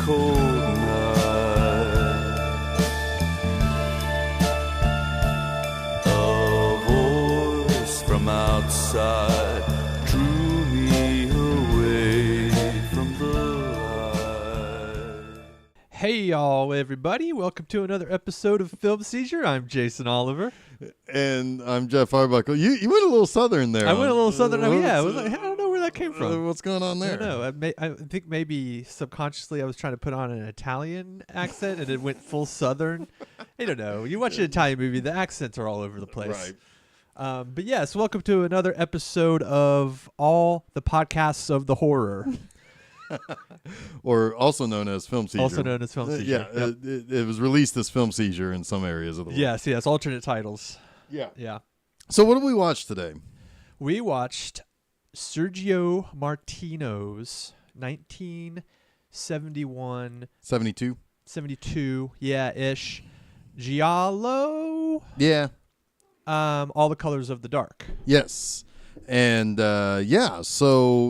cold night. A voice from outside drew me away from the light. Hey y'all, everybody. Welcome to another episode of Film Seizure. I'm Jason Oliver. And I'm Jeff Arbuckle. You went a little southern there. I went a little southern. Yeah, I was like, I don't know where that came from. What's going on there? I don't know. I think maybe subconsciously I was trying to put on an Italian accent and it went full southern. I don't know. You watch an Italian movie, the accents are all over the place. Right. But yes, welcome to another episode of all the podcasts of the horror. Or also known as Film Seizure. Also known as Film Seizure. Yeah, Yep. it was released as Film Seizure in some areas of the world. Yes, alternate titles. Yeah. Yeah. So what did we watch today? We watched Sergio Martino's 1971, 72? 72, yeah-ish, Giallo, Yeah. All the Colors of the Dark. Yes. And so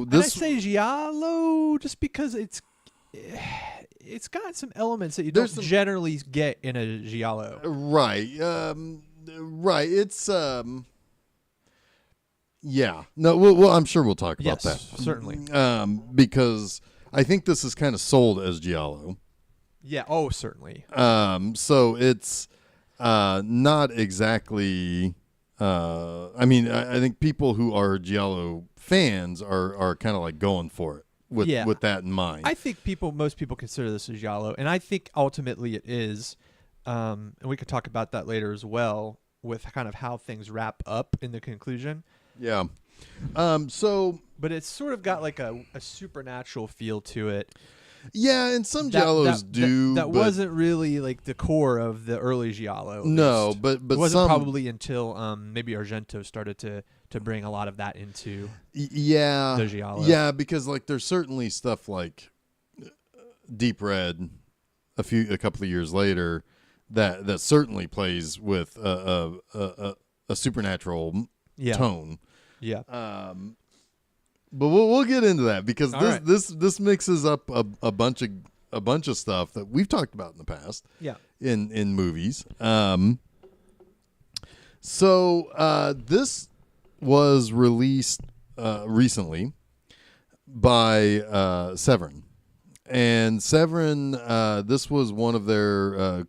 And I this say Giallo just because it's got some elements that you don't generally get in a Giallo. right. Right. It's yeah. No, well I'm sure we'll talk about that. Certainly. Because I think this is kind of sold as Giallo. Yeah, oh, certainly. So it's not exactly. I mean, I think people who are Giallo fans are kind of like going for it with that in mind. I think most people consider this a Giallo, and I think ultimately it is. And we could talk about that later as well, with kind of how things wrap up in the conclusion. Yeah. But it's sort of got like a supernatural feel to it. Yeah, and some Giallos do. That wasn't really like the core of the early Giallo. No, but it wasn't some, probably until maybe Argento started to bring a lot of that into the Giallo. Yeah, because like there's certainly stuff like Deep Red a couple of years later that certainly plays with a supernatural tone. Yeah. But we'll get into that because All this mixes up a bunch of stuff that we've talked about in the past. Yeah. In movies. So this was released recently by Severin. And Severin, this was one of their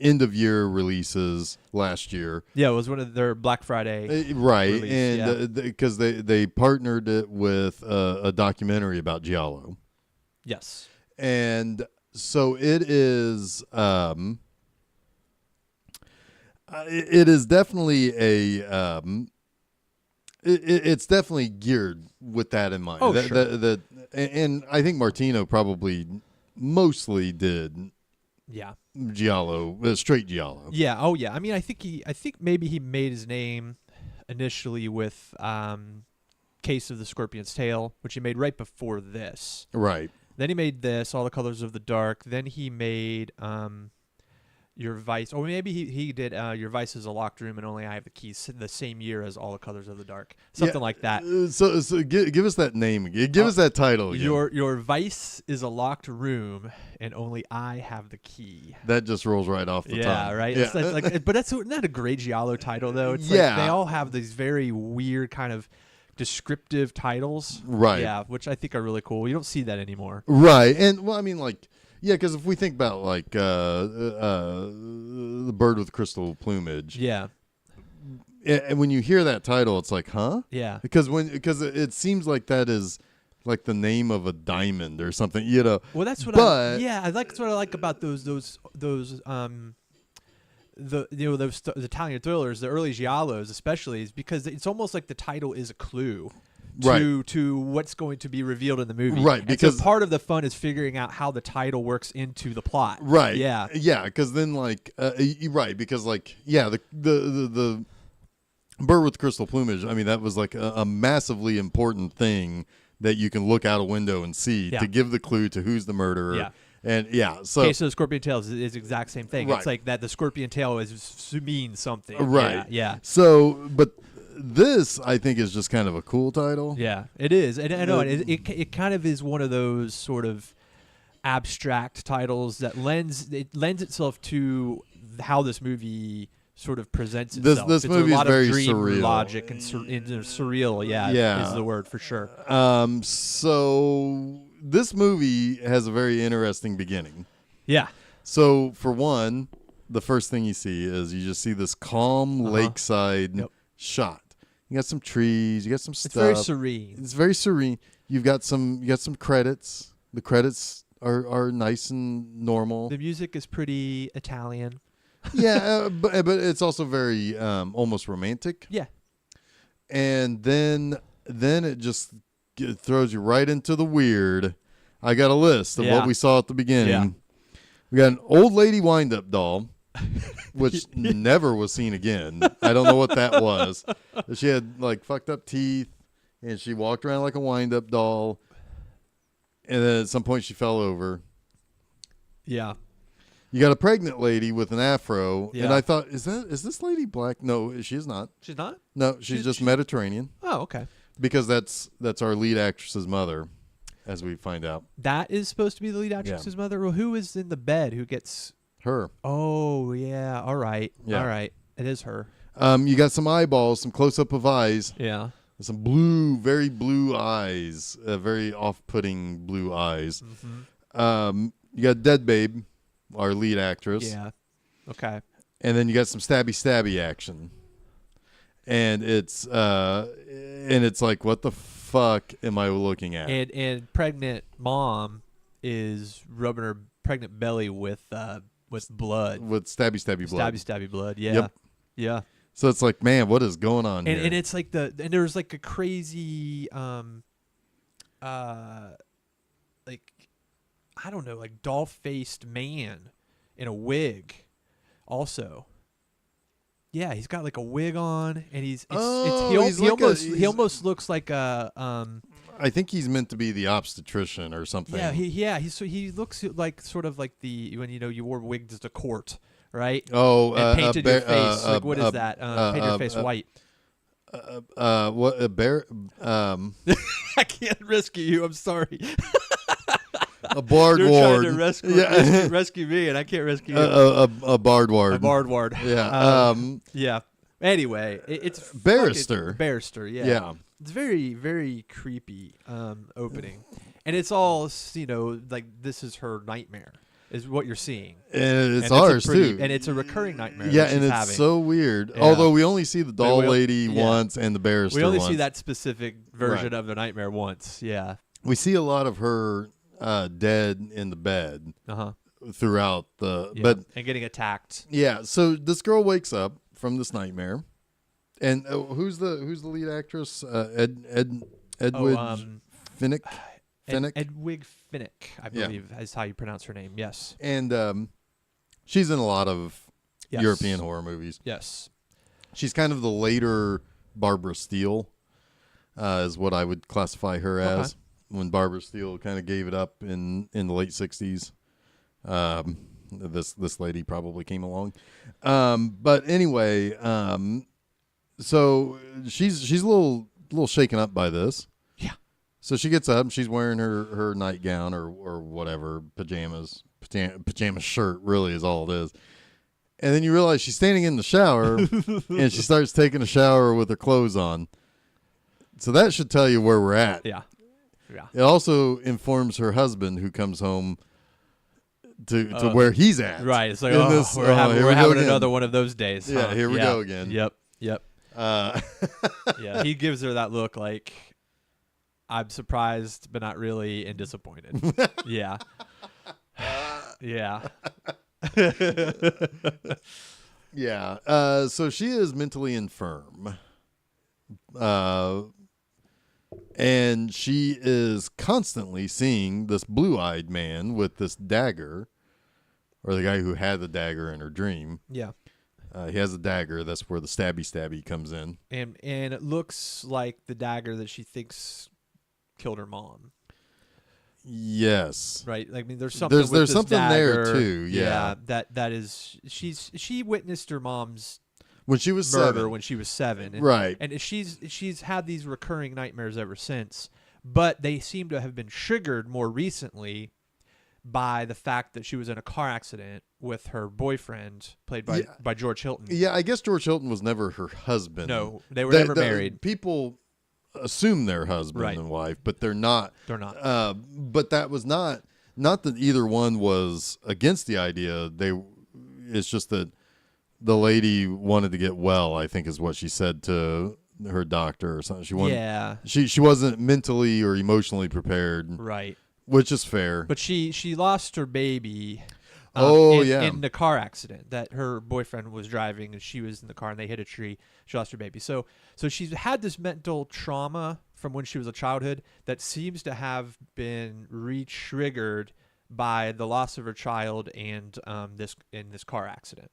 end of year releases last year. Yeah, it was one of their Black Friday. Right. Release, and because they partnered it with a documentary about Giallo. Yes. And so it is definitely it's definitely geared with that in mind. Oh, sure. And I think Martino probably mostly did Giallo, straight Giallo. Yeah. Oh, yeah. I mean, I think maybe he made his name initially with Case of the Scorpion's Tail, which he made right before this. Right. Then he made this, All the Colors of the Dark. Then he made Your Vice. Or maybe he did Your Vice is a Locked Room and Only I Have the Keys the same year as All the Colors of the Dark. Something like that. So give us that name. Give us that title again. Your Vice is a Locked Room and Only I Have the Key. That just rolls right off the tongue. Yeah, right? Yeah. It's like, but that's not a great Giallo title, though. It's like they all have these very weird kind of descriptive titles. Right. Yeah, which I think are really cool. You don't see that anymore. Right. And, well, I mean, like, yeah, because if we think about, like, the bird with crystal plumage. Yeah. And when you hear that title, it's like, huh? Yeah. Because it seems like that is like the name of a diamond or something, you know. Well, that's what that's what I like about those the Italian thrillers, the early Giallos especially, is because it's almost like the title is a clue to what's going to be revealed in the movie. Right, because so part of the fun is figuring out how the title works into the plot. Right. Yeah. Yeah, because then like right, because like the bird with crystal plumage, I mean, that was like a massively important thing that you can look out a window and see to give the clue to who's the murderer. Yeah. And so Case of the Scorpion Tail is the exact same thing. Right. It's like that the Scorpion Tail means something. Right. Yeah. So, but this I think is just kind of a cool title. Yeah, it is. And I know it kind of is one of those sort of abstract titles that lends itself to how this movie sort of presents itself. This it's movie a lot is very of dream surreal. logic and surreal. Yeah. Is the word for sure. So this movie has a very interesting beginning. Yeah. So for one, the first thing you see is you just see this calm lakeside Yep. shot. You got some trees, you got some It's stuff. very serene. It's very serene. You got some credits. The credits are nice and normal. The music is pretty Italian. Yeah, but it's also very almost romantic. Yeah. And then it just throws you right into the weird. I got a list of what we saw at the beginning. Yeah. We got an old lady wind-up doll, which never was seen again. I don't know what that was. She had like fucked up teeth, and she walked around like a wind-up doll. And then at some point she fell over. Yeah. You got a pregnant lady with an afro, Yeah. and I thought, is this lady black? No, she is not. She's not? No, she's just Mediterranean, Oh, okay. because that's our lead actress's mother, as we find out. That is supposed to be the lead actress's mother? Well, who is in the bed? Who gets... Her. Oh, yeah. All right. Yeah. All right. It is her. You got some eyeballs, some close-up of eyes, Yeah. some blue, very blue eyes, very off-putting blue eyes. Mm-hmm. You got Dead Babe, our lead actress. Yeah. Okay. And then you got some stabby action. And it's like, what the fuck am I looking at? And pregnant mom is rubbing her pregnant belly with blood. With stabby blood. Stabby blood. Yeah. Yep. Yeah. So it's like, man, what is going on And here? and it's like there's like a crazy like I don't know, like doll-faced man in a wig also. Yeah, he's got like a wig on, and he almost looks like a I think he's meant to be the obstetrician or something. Yeah, he looks like sort of like when you wore wigs to court, right? Oh, and painted your face. Like what is that? Paint your face white. What a bear? I can't rescue you. I'm sorry. A barred You're ward. trying to rescue me, and I can't rescue you. A barred ward. A barred ward. Yeah. Yeah. Anyway, it's Barrister. Barrister. Yeah. Yeah. It's very, very creepy opening, and it's all like this is her nightmare, is what you're seeing. And it's And ours too. and it's a recurring nightmare. Yeah, that and she's it's having. so weird. Yeah. Although we only see the doll lady yeah. once and the barrister We only once. see that specific version Right. of the nightmare once. Yeah. We see a lot of her dead in the bed throughout the. Yeah. But and getting attacked. yeah, so this girl wakes up from this nightmare, and who's the lead actress? Edwidge Finnick. Finnick. Edwig Finnick, I believe, is how you pronounce her name. Yes. And she's in a lot of Yes. European horror movies. Yes. She's kind of the later Barbara Steele, is what I would classify her as. When Barbara Steele kind of gave it up in the late 60s. This lady probably came along. But anyway, so she's a little shaken up by this. Yeah. So she gets up and she's wearing her nightgown or whatever, pajama shirt really is all it is. And then you realize she's standing in the shower and she starts taking a shower with her clothes on. So that should tell you where we're at. Yeah. Yeah. It also informs her husband, who comes home to where he's at. Right. It's like, In we're this- having, here we're we go having again. another one of those days. Yeah, huh? here we go again. Yep. Uh, Yeah. He gives her that look like, I'm surprised, but not really, and disappointed. Yeah. Yeah. yeah. So she is mentally infirm. And she is constantly seeing this blue-eyed man with this dagger, or the guy who had the dagger in her dream. Yeah. He has a dagger. That's where the stabby comes in. And it looks like the dagger that she thinks killed her mom. Yes. Right. Like, I mean, there's something. There's with this something there, dagger. too, yeah. That is. She witnessed her mom's When she was murder 7. when she was 7. And, Right. And she's had these recurring nightmares ever since, but they seem to have been triggered more recently by the fact that she was in a car accident with her boyfriend, played by George Hilton. Yeah, I guess George Hilton was never her husband. No, they were never married. People assume they're husband and wife, but they're not. They're not. But that was not that either one was against the idea. It's just that the lady wanted to get well, I think is what she said to her doctor or something. She wasn't mentally or emotionally prepared. Right. Which is fair. But she lost her baby in the car accident that her boyfriend was driving, and she was in the car, and they hit a tree. She lost her baby. So she's had this mental trauma from when she was a childhood that seems to have been re-triggered by the loss of her child and this car accident.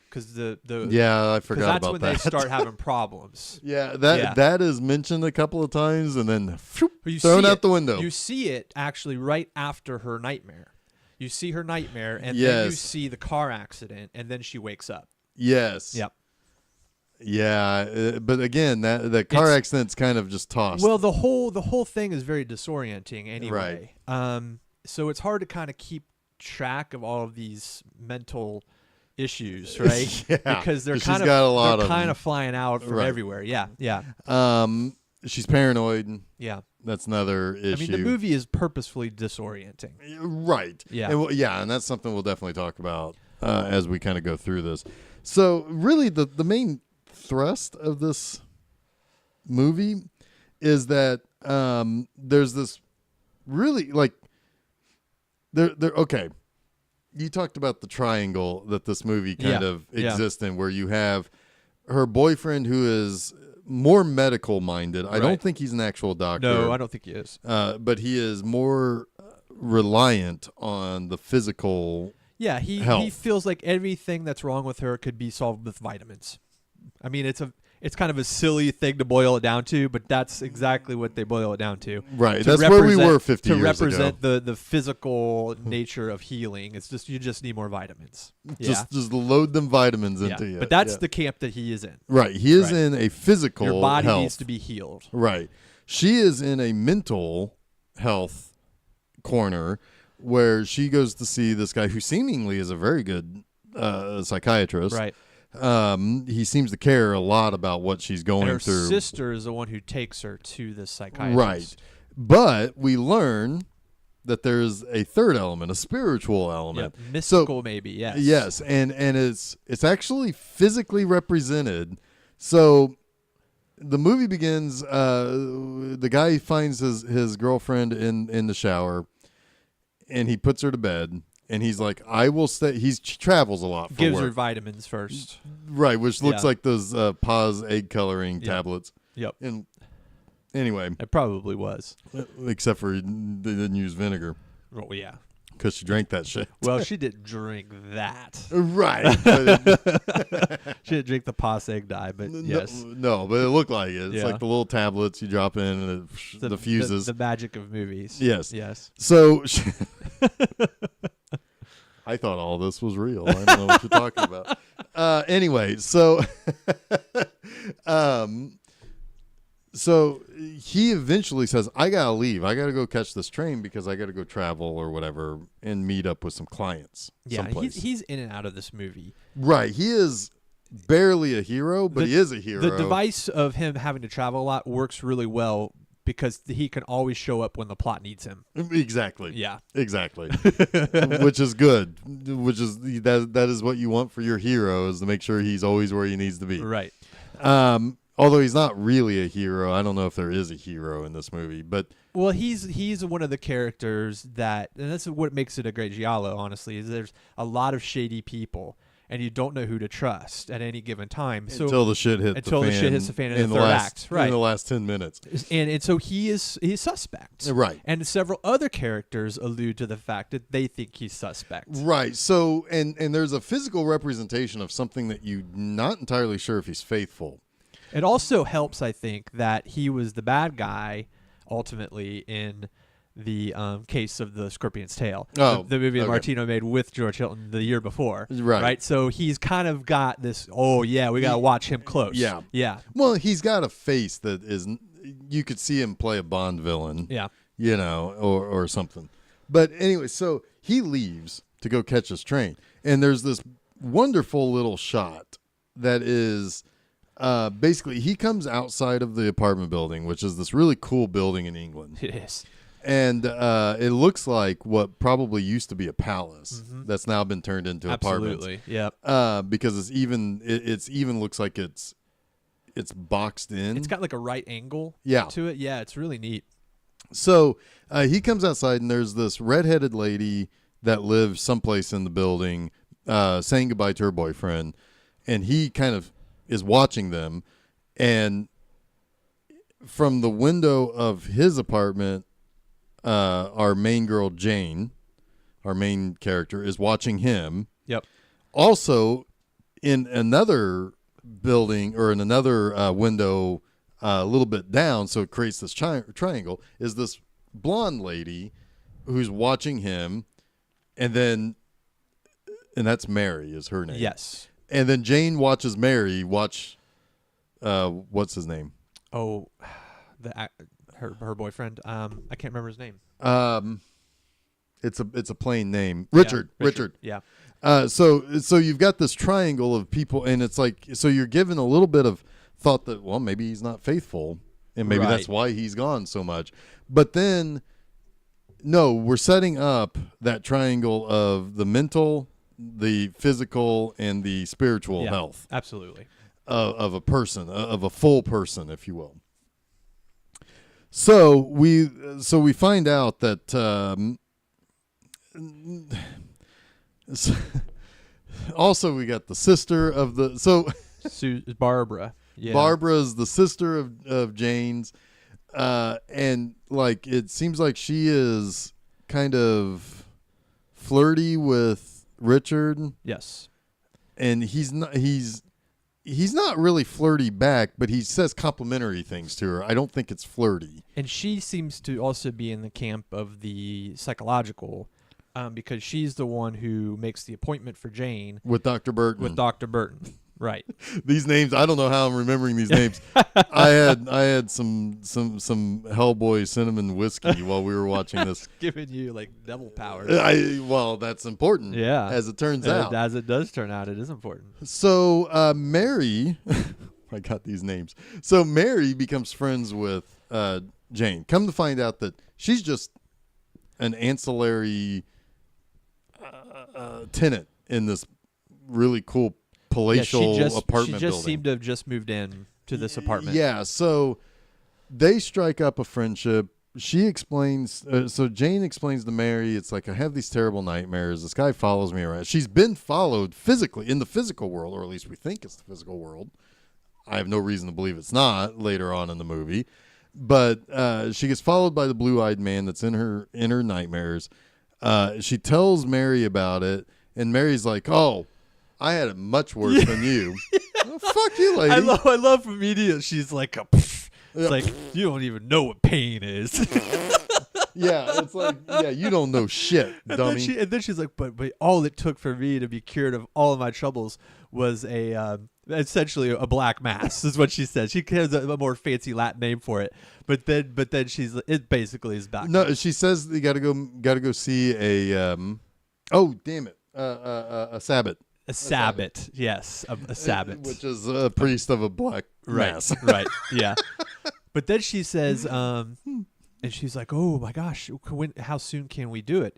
Because I forgot about that. That's when they start having problems. That is mentioned a couple of times, and then thrown out the window. You see it actually right after her nightmare. You see her nightmare, and then you see the car accident, and then she wakes up. Yes. Yep. Yeah, but again, that car accident's kind of just tossed. Well, the whole thing is very disorienting anyway. Right. So it's hard to kind of keep track of all of these mental issues, right? Because they're kind of flying out from everywhere. Yeah. She's paranoid. Yeah. That's another issue. I mean, the movie is purposefully disorienting. Right. Yeah. And that's something we'll definitely talk about as we kind of go through this. So really the main thrust of this movie is that there's this really okay. You talked about the triangle that this movie kind of exists in, where you have her boyfriend who is more medical minded. I don't think he's an actual doctor. No, I don't think he is. But he is more reliant on the physical health. He feels like everything that's wrong with her could be solved with vitamins. I mean, it's kind of a silly thing to boil it down to, but that's exactly what they boil it down to. Right. That's where we were 50 years ago. To represent the physical nature of healing. It's just you just need more vitamins. Just load them vitamins into you. But that's the camp that he is in. Right. He is in a physical Your body health. needs to be healed. Right. She is in a mental health corner where she goes to see this guy who seemingly is a very good psychiatrist. Right. He seems to care a lot about what she's going and through. Her sister is the one who takes her to this psychiatrist. Right. But we learn that there's a third element, a spiritual element. Yeah, mystical maybe, yes. Yes, and it's actually physically represented. So the movie begins, the guy finds his girlfriend in the shower, and he puts her to bed. And he's like, I will stay. He travels a lot for Gives work. her vitamins first. Right, which looks like those Paz egg coloring tablets. Yep. And anyway. It probably was. Except for they didn't use vinegar. Oh, yeah. Because she drank that shit. Well, she didn't drink that. Right. She didn't drink the Paz egg dye, but yes. No, but it looked like it. It's like the little tablets you drop in and it diffuses. The magic of movies. Yes. Yes. So I thought all this was real. I don't know what you're talking about. Anyway, so so he eventually says, I got to leave. I got to go catch this train because I got to go travel or whatever and meet up with some clients. Yeah, someplace. He's in and out of this movie. Right. He is barely a hero, but he is a hero. The device of him having to travel a lot works really well because he can always show up when the plot needs him. Exactly. Yeah. Exactly. Which is good. Which is that is what you want for your hero, is to make sure he's always where he needs to be. Right. Although he's not really a hero. I don't know if there is a hero in this movie, but well, he's one of the characters that, and that's what makes it a great Giallo, honestly, is there's a lot of shady people, and you don't know who to trust at any given time. So until the shit hits the fan in the third act, right? In the last 10 minutes, and so he's suspect, right? And several other characters allude to the fact that they think he's suspect, right? So and there's a physical representation of something that you're not entirely sure if he's faithful. It also helps, I think, that he was the bad guy ultimately in the case of the Scorpion's Tail, the movie that Martino made with George Hilton the year before. Right. So he's kind of got this, we got to watch him close. Yeah. Yeah. Well, he's got a face that is, you could see him play a Bond villain. Yeah. You know, or something. But anyway, so he leaves to go catch his train. And there's this wonderful little shot that is basically he comes outside of the apartment building, which is this really cool building in England. It is. And it looks like what probably used to be a palace that's now been turned into apartments. Absolutely. Yep. Because it's even looks like it's boxed in. It's got like a right angle Yeah. to it. Yeah, it's really neat. So he comes outside, and there's this redheaded lady that lives someplace in the building saying goodbye to her boyfriend. And he kind of is watching them. And from the window of his apartment, our main girl, Jane, our main character, is watching him. Yep. Also, in another building or in another window a little bit down, so it creates this triangle, is this blonde lady who's watching him, and that's Mary is her name. Yes. And then Jane watches Mary watch, what's his name? Oh, her boyfriend. I can't remember his name. It's a plain name. Richard. Yeah. So you've got this triangle of people, and it's like, so you're given a little bit of thought that, well, maybe he's not faithful, and maybe that's why he's gone so much. But then, no, we're setting up that triangle of the mental, the physical, and the spiritual health. Absolutely. Of a person, of a full person, if you will. So we find out that also we got the sister of the Barbara. Yeah. Barbara's the sister of Jane's, and like it seems like she is kind of flirty with Richard. Yes. And he's not really flirty back, but he says complimentary things to her. I don't think it's flirty. And she seems to also be in the camp of the psychological, because she's the one who makes the appointment for Jane with Dr. Burton. Right. These names, I don't know how I'm remembering these names. I had some Hellboy cinnamon whiskey while we were watching this. Giving you like devil powers. Well, that's important. Yeah. As it turns out. As it does turn out, it is important. So Mary, I got these names. So Mary becomes friends with Jane. Come to find out that she's just an ancillary tenant in this really cool palatial apartment building. She just seemed to have just moved in to this apartment. Yeah, so they strike up a friendship. She explains, so Jane explains to Mary, it's like, I have these terrible nightmares. This guy follows me around. She's been followed physically in the physical world, or at least we think it's the physical world. I have no reason to believe it's not later on in the movie. But she gets followed by the blue-eyed man that's in her nightmares. She tells Mary about it, and Mary's like, oh, I had it much worse than you. Oh, fuck you, lady. I love immediately. She's like, it's like, you don't even know what pain is. Yeah, it's like, you don't know shit, dummy. And then she's like, but all it took for me to be cured of all of my troubles was essentially a black mass, is what she says. She has a more fancy Latin name for it, but then it basically is back. No, she says you got to go see a a Sabbat. A Sabbat, yes, a Sabbat, which is a priest of a black mass. Right, yeah. But then she says, and she's like, "Oh my gosh, how soon can we do it?"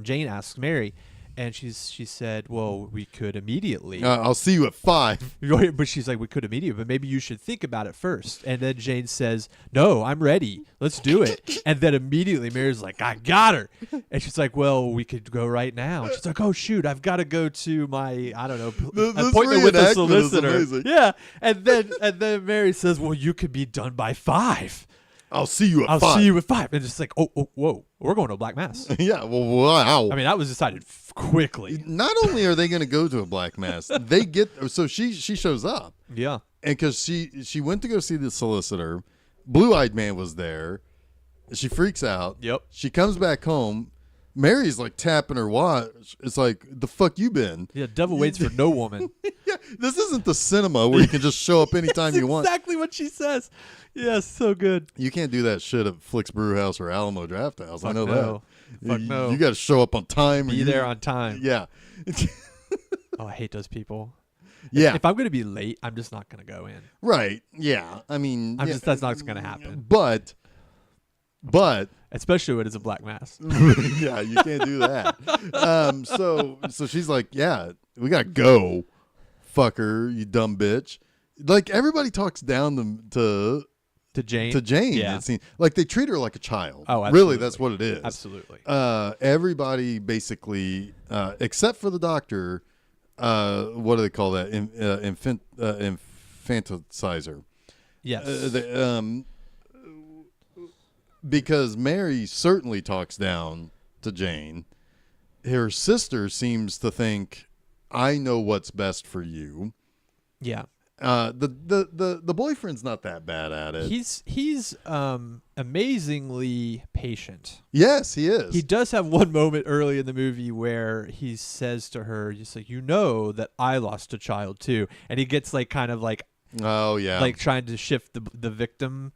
Jane asks Mary, and she said, "Well, we could immediately." I'll see you at 5. But she's like, "We could immediately, but maybe you should think about it first." And then Jane says, "No, I'm ready. Let's do it." And then immediately Mary's like, "I got her," and she's like, "Well, we could go right now." And she's like, "Oh shoot, I've got to go to my appointment with the solicitor." Yeah, and then Mary says, "Well, you could be done by 5." I'll see you at 5. I'll see you at 5. And it's like, oh, whoa, we're going to a black mass. Yeah, well, wow. I mean, that was decided quickly. Not only are they going to go to a black mass, they get, so she shows up. Yeah. And because she went to go see the solicitor, blue-eyed man was there. She freaks out. Yep. She comes back home. Mary's like tapping her watch. It's like, the fuck you been? Yeah, devil waits for no woman. Yeah, this isn't the cinema where you can just show up anytime you want. Exactly what she says. Yes, so good. You can't do that shit at Flick's Brew House or Alamo Draft House. I know no. that. Fuck no. You got to show up on time. Be there on time. Yeah. Oh, I hate those people. Yeah. If I'm going to be late, I'm just not going to go in. Right. Yeah. I mean, That's not going to happen. But Especially when it's a black mass. yeah, you can't do that. So she's like, yeah, we got to go, fucker, you dumb bitch. Like, everybody talks down to Jane. To Jane. Yeah. It seems like they treat her like a child. Oh, absolutely. Really, that's what it is. Absolutely. Everybody basically, except for the doctor, what do they call that? Infanticizer. Yes. Because Mary certainly talks down to Jane. Her sister seems to think, I know what's best for you. Yeah. The boyfriend's not that bad at it. He's amazingly patient. Yes, he is. He does have one moment early in the movie where he says to her, just like, you know that I lost a child too. And he gets like kind of like, oh yeah, like trying to shift the victim,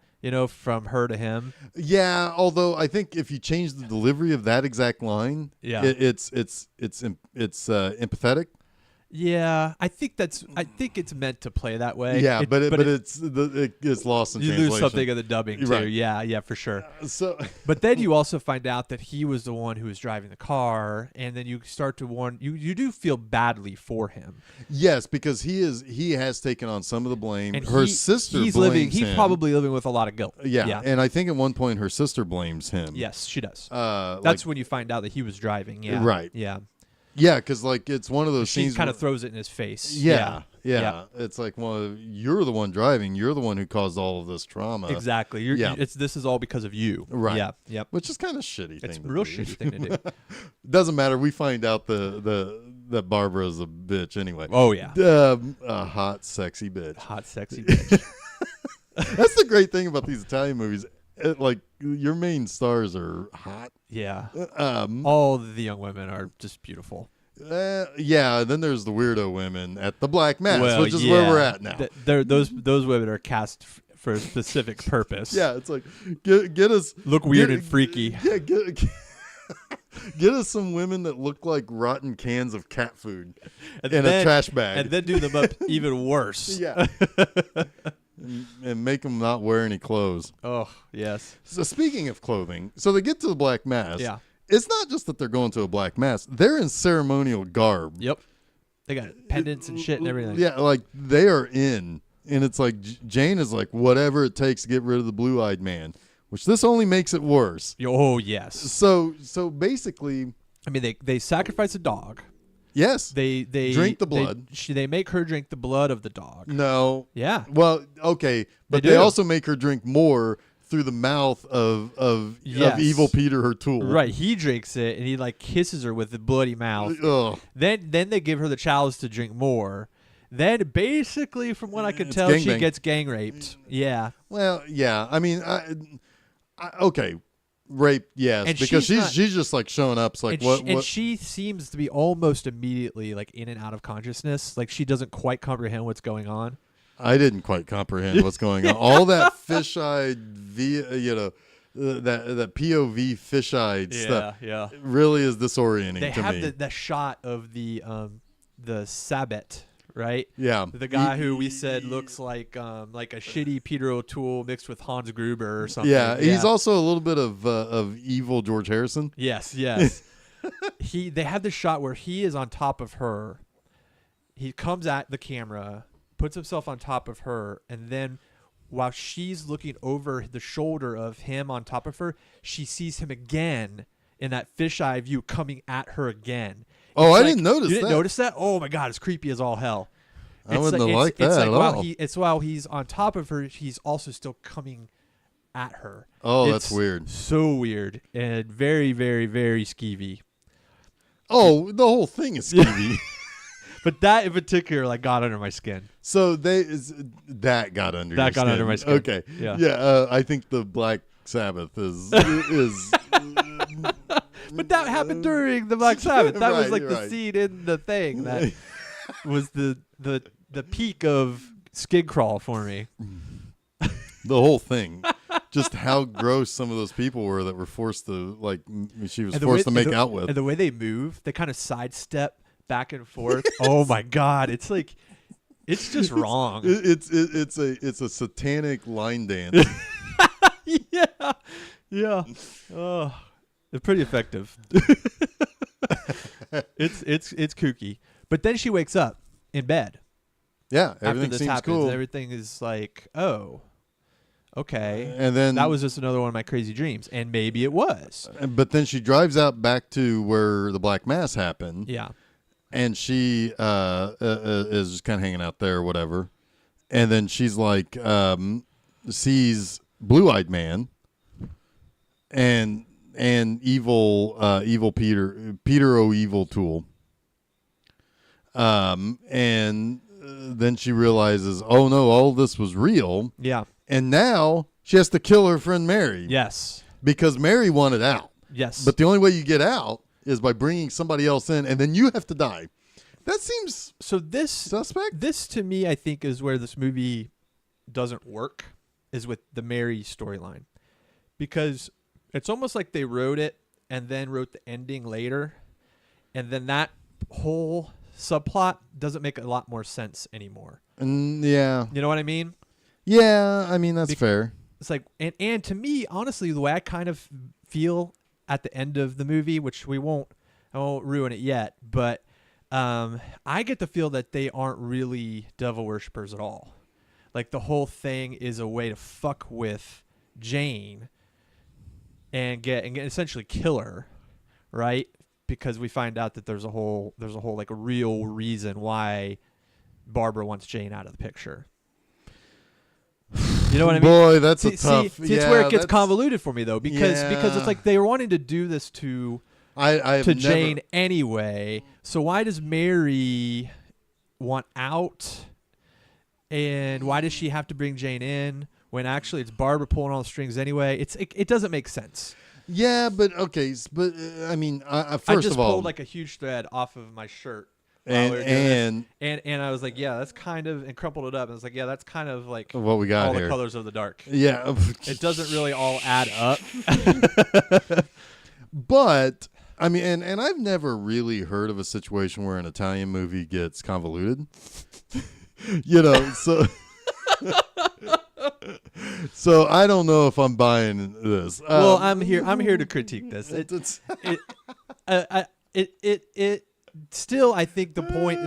from her to him. Yeah, although I think if you change the delivery of that exact line, yeah, it's empathetic. Yeah, I think it's meant to play that way. Yeah, but it gets lost in translation. You lose something in the dubbing too. Right. Yeah, for sure. But then you also find out that he was the one who was driving the car, and then you start to you do feel badly for him. Yes, because he has taken on some of the blame. And her sister blames him. He's probably living with a lot of guilt. Yeah, and I think at one point her sister blames him. Yes, she does. That's when you find out that he was driving. Yeah, right. Yeah. Yeah, because like it's one of those she scenes. She kind of throws it in his face. Yeah. It's like, well, you're the one driving. You're the one who caused all of this trauma. Exactly. This is all because of you. Right. Yeah. Yep. Which is kind of shitty. It's a real shitty thing to do. Doesn't matter. We find out that Barbara's a bitch anyway. Oh yeah. A hot, sexy bitch. Hot, sexy bitch. That's the great thing about these Italian movies. Like your main stars are hot. Yeah. All the young women are just beautiful. Yeah. Then there's the weirdo women at the Black Mass, which is where we're at now. Those women are cast for a specific purpose. Yeah. It's like get us look weird and freaky. Yeah. Get us some women that look like rotten cans of cat food in a trash bag, and then do them up even worse. Yeah. And make them not wear any clothes. Oh, yes. So speaking of clothing, so they get to the Black Mass. Yeah. It's not just that they're going to a Black Mass. They're in ceremonial garb. Yep. They got pendants and shit and everything. Yeah, like they are in. And it's like Jane is like, whatever it takes to get rid of the blue-eyed man, which this only makes it worse. Oh, yes. So basically. I mean, they sacrifice a dog. Yes. They drink the blood. They make her drink the blood of the dog. No. Yeah. Well, okay, but they also make her drink more through the mouth of evil Peter, her tool. Right. He drinks it and he like kisses her with the bloody mouth. Ugh. Then they give her the chalice to drink more. Then basically, from what I can tell, she gets gang raped. Yeah. Well, yeah. I mean, okay. Rape, yes, and because she's just like showing up. It's like what? And she seems to be almost immediately like in and out of consciousness. Like she doesn't quite comprehend what's going on. I didn't quite comprehend what's going on. All that fisheye, that POV fisheye stuff. Yeah, really is disorienting. They to have me. the shot of the Sabbat. Right? Yeah. The guy who we said looks like a shitty Peter O'Toole mixed with Hans Gruber or something. Yeah, he's also a little bit of evil George Harrison. Yes. They have the shot where he is on top of her. He comes at the camera, puts himself on top of her, and then while she's looking over the shoulder of him on top of her, she sees him again in that fisheye view coming at her again. Oh, I didn't notice that. You didn't notice that? Oh, my God. It's creepy as all hell. I wouldn't have liked that at all. It's while he's on top of her, he's also still coming at her. Oh, that's weird. So weird and very, very, very skeevy. Oh, the whole thing is skeevy. But that in particular, like, got under my skin. So that got under your skin. Under my skin. Okay. Yeah. I think the Black Sabbath is But that happened during the Black Sabbath. That was Right, like the right. scene in the thing that was the peak of skid crawl for me. The whole thing. Just how gross some of those people were that were forced to, like, she was forced to make out with. And the way they move, they kind of sidestep back and forth. Oh my God. It's like, it's just wrong. It's a satanic line dance. Yeah. Yeah. Oh, they're pretty effective. It's kooky. But then she wakes up in bed. Yeah, After everything this seems happens, cool. everything is like, oh, okay. And then That was just another one of my crazy dreams. And maybe it was. But then she drives out back to where the Black Mass happened. Yeah. And she is just kind of hanging out there or whatever. And then she's like, sees Blue-Eyed Man and evil Peter O'Evil Tool. And then she realizes, oh no, all this was real. Yeah. And now she has to kill her friend Mary. Yes. Because Mary wanted out. Yes. But the only way you get out is by bringing somebody else in, and then you have to die. That seems suspect. This to me, I think, is where this movie doesn't work, is with the Mary storyline. Because it's almost like they wrote it and then wrote the ending later. And then that whole subplot doesn't make a lot more sense anymore. Yeah. You know what I mean? Yeah, I mean, that's fair. It's like, and to me, honestly, the way I kind of feel at the end of the movie, which I won't ruin it yet, but I get the feel that they aren't really devil worshippers at all. Like the whole thing is a way to fuck with Jane and get essentially kill her, right? Because we find out that there's a whole like real reason why Barbara wants Jane out of the picture. You know what I mean? Boy, that's a tough. See, it's where it gets convoluted for me though, because it's like they were wanting to do this to Jane anyway. So why does Mary want out, and why does she have to bring Jane in when actually it's Barbara pulling all the strings anyway? It doesn't make sense. Yeah, but okay, but I mean, first I just of all, pulled like a huge thread off of my shirt. And I was like, yeah, that's kind of, and crumpled it up. And I was like, yeah, that's kind of like what we got all here. The colors of the dark. Yeah, it doesn't really all add up. But I mean, and I've never really heard of a situation where an Italian movie gets convoluted. You know, so so I don't know if I'm buying this. Well, I'm here to critique this. It still, I think the point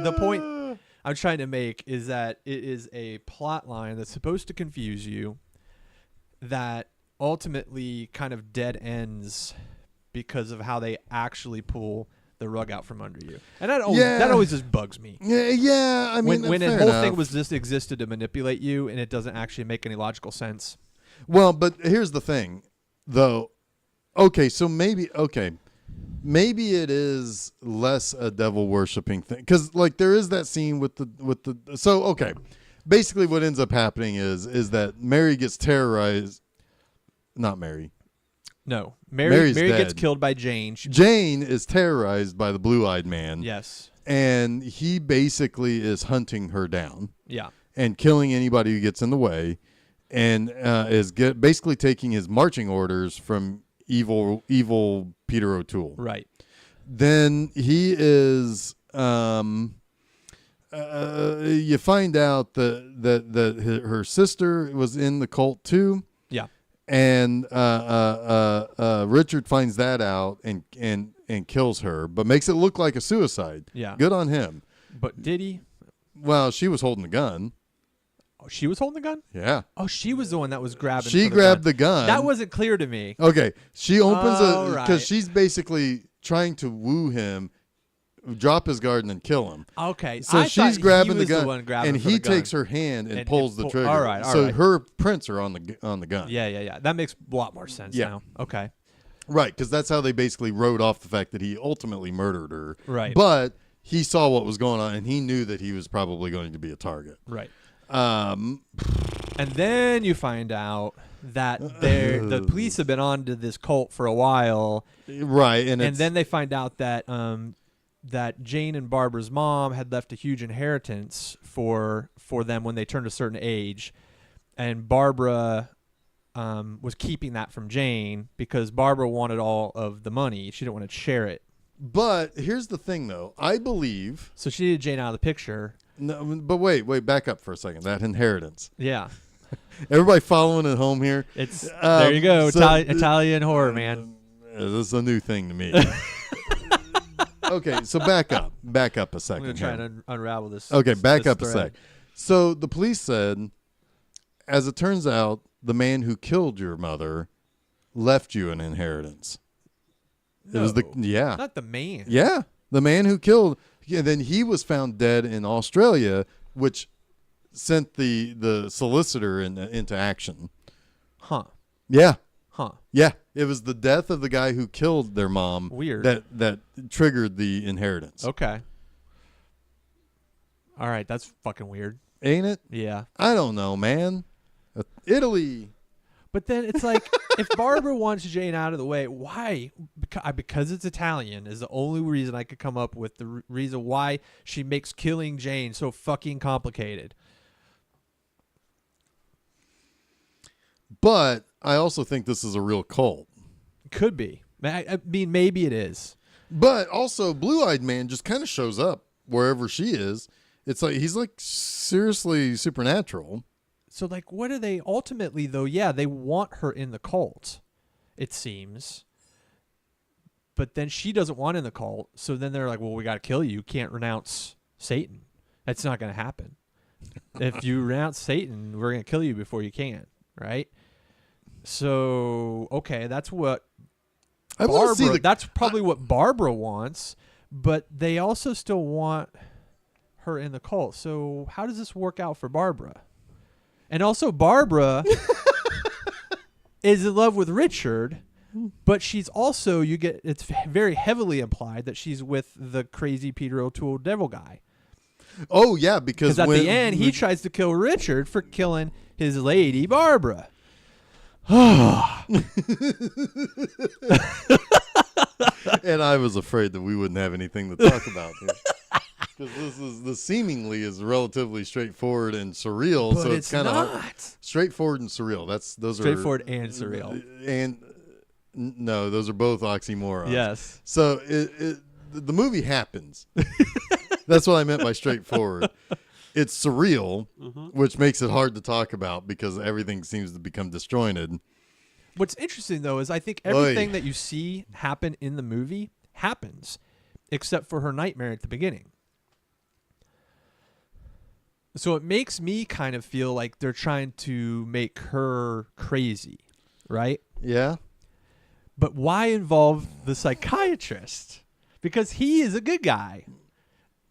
I'm trying to make is that it is a plot line that's supposed to confuse you, that ultimately kind of dead ends because of how they actually pull the rug out from under you, and that always just bugs me. Yeah. I mean, when the whole thing was just existed to manipulate you, and it doesn't actually make any logical sense. Well, but here's the thing, though. Okay, so maybe it is less a devil worshipping thing, because like there is that scene with the. So okay, basically what ends up happening is that Mary gets terrorized. Not Mary. No, Mary gets killed by Jane. Jane is terrorized by the Blue-Eyed Man. Yes. And he basically is hunting her down. Yeah. And killing anybody who gets in the way, and is basically taking his marching orders from evil Peter O'Toole. Right. Then he is. You find out that her sister was in the cult too. Yeah. And Richard finds that out and kills her, but makes it look like a suicide. Yeah. Good on him. But did he? Well, she was holding the gun. Oh, she was holding the gun? Yeah. Oh, she was the one that was grabbing. She grabbed the gun. That wasn't clear to me. Okay. She opens because right. she's basically trying to woo him, drop his guard, and then kill him. Okay. So she's grabbing the gun, one grabbing and he takes her hand and pulls the trigger. All right. So her prints are on the gun. Yeah. That makes a lot more sense now. Okay. Right, because that's how they basically wrote off the fact that he ultimately murdered her. Right. But he saw what was going on, and he knew that he was probably going to be a target. Right. And then you find out that the police have been on to this cult for a while, right? And then they find out that that Jane and Barbara's mom had left a huge inheritance for them when they turned a certain age, and Barbara was keeping that from Jane because Barbara wanted all of the money. She didn't want to share it. But here's the thing, though. I believe. So she needed Jane out of the picture. No, but wait, back up for a second. That inheritance. Yeah. Everybody following at home here? It's there you go. Italian horror, man. This is a new thing to me. Okay, so back up a second. I'm going to try and unravel this. Okay, back this up a sec. So the police said, as it turns out, the man who killed your mother left you an inheritance. No, it was not the man. Yeah, the man who killed. Yeah, then he was found dead in Australia, which sent the solicitor into action. Huh. Yeah. Huh. Yeah. It was the death of the guy who killed their mom. Weird. That triggered the inheritance. Okay. All right, that's fucking weird. Ain't it? Yeah. I don't know, man. Italy. But then it's like, if Barbara wants Jane out of the way, why? Because it's Italian is the only reason I could come up with the reason why she makes killing Jane so fucking complicated. But I also think this is a real cult. Could be. I mean, maybe it is. But also, Blue-Eyed Man just kind of shows up wherever she is. It's like he's like seriously supernatural. So, like, what are they ultimately, though? Yeah, they want her in the cult, it seems. But then she doesn't want in the cult. So then they're like, well, we got to kill you. You can't renounce Satan. That's not going to happen. If you renounce Satan, we're going to kill you before you can, right? So, okay, that's what that's probably what Barbara wants. But they also still want her in the cult. So how does this work out for Barbara? And also, Barbara is in love with Richard, but she's also, it's very heavily implied that she's with the crazy Peter O'Toole devil guy. Oh, yeah, because at the end, he tries to kill Richard for killing his lady, Barbara. And I was afraid that we wouldn't have anything to talk about here. Because this seemingly is relatively straightforward and surreal, but so it's kind of straightforward and surreal. Those are straightforward and surreal. And no, those are both oxymorons. Yes. So the movie happens. That's what I meant by straightforward. It's surreal, which makes it hard to talk about because everything seems to become disjointed. What's interesting though is I think everything that you see happen in the movie happens, except for her nightmare at the beginning. So it makes me kind of feel like they're trying to make her crazy, right? Yeah. But why involve the psychiatrist? Because he is a good guy.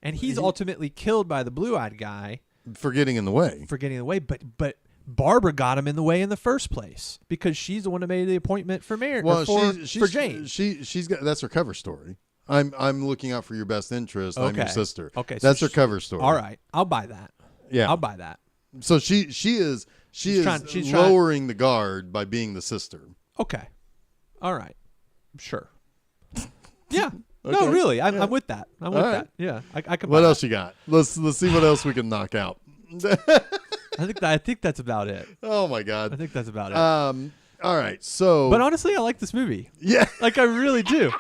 And he's ultimately killed by the blue-eyed guy. For getting in the way. But Barbara got him in the way in the first place because she's the one that made the appointment for for Jane. She's got that's her cover story. I'm looking out for your best interest. Okay. I'm your sister. Okay, that's her cover story. All right, I'll buy that. Yeah, I'll buy that. So she's lowering the guard by being the sister. Okay, all right, sure. Yeah. Okay. No, really, I'm with that. I'm with that. Yeah, I can. What else you got? Let's see what else we can knock out. I think that's about it. Oh my God, I think that's about it. All right, so. But honestly, I like this movie. Yeah, like I really do.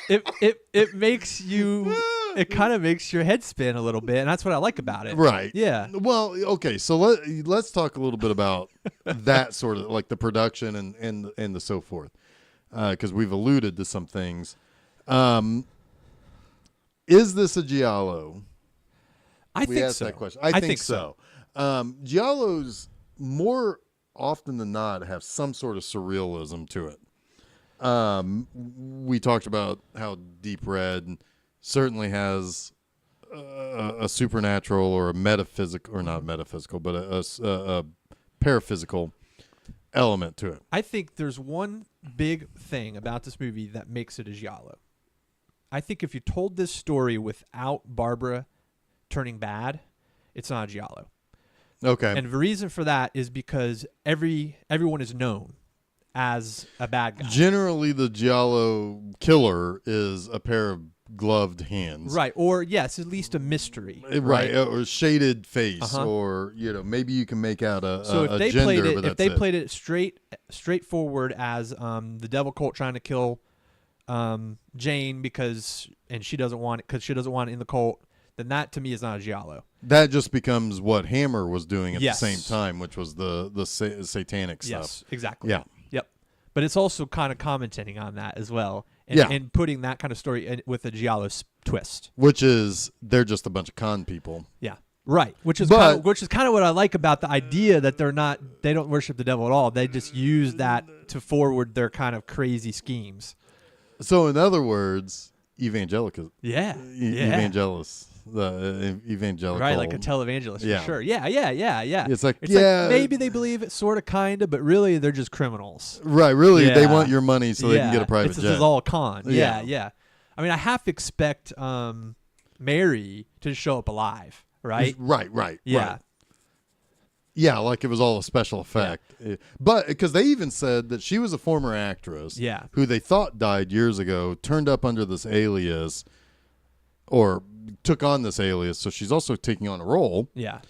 It makes you. It kind of makes your head spin a little bit, and that's what I like about it. Right. Yeah. Well, okay, so let's talk a little bit about that sort of like the production and the so forth, because we've alluded to some things. Is this a Giallo? I think so. That question. I think so. Giallos more often than not have some sort of surrealism to it. We talked about how Deep Red certainly has a supernatural or a metaphysical, or not metaphysical, but a paraphysical element to it. I think there's one big thing about this movie that makes it a Giallo. I think if you told this story without Barbara turning bad, it's not a Giallo. Okay. And the reason for that is because everyone is known as a bad guy. Generally, the Giallo killer is a pair of gloved hands. Right. Or, yes, at least a mystery. Right. Or shaded face. Uh-huh. Or, maybe you can make out a, So a if they gender, played it, but if that's they played it straightforward as the devil cult trying to kill Jane because she doesn't want it in the cult, then that to me is not a Giallo. That just becomes what Hammer was doing at Yes. the same time, which was the satanic stuff. Yes, exactly. Yeah. Yep. But it's also kind of commenting on that as well, Yeah. and putting that kind of story in with a Giallo twist. Which is they're just a bunch of con people. Yeah. Right. Which is But- kind of what I like about the idea that they don't worship the devil at all. They just use that to forward their kind of crazy schemes. So in other words, evangelical. Yeah. Evangelis. The evangelical. Right, like a televangelist Yeah. for sure. Yeah. It's like, It's yeah. like maybe they believe it, sort of, kind of, but really they're just criminals. Right. Really, they Yeah. want your money so they can get a private It's jet. all a con. Yeah. Yeah. I mean, I half expect Mary to show up alive, right? Right. Yeah. Right. Yeah, like it was all a special effect. But because they even said that she was a former actress Yeah. who they thought died years ago, turned up under this alias or took on this alias. So she's also taking on a role. Yeah.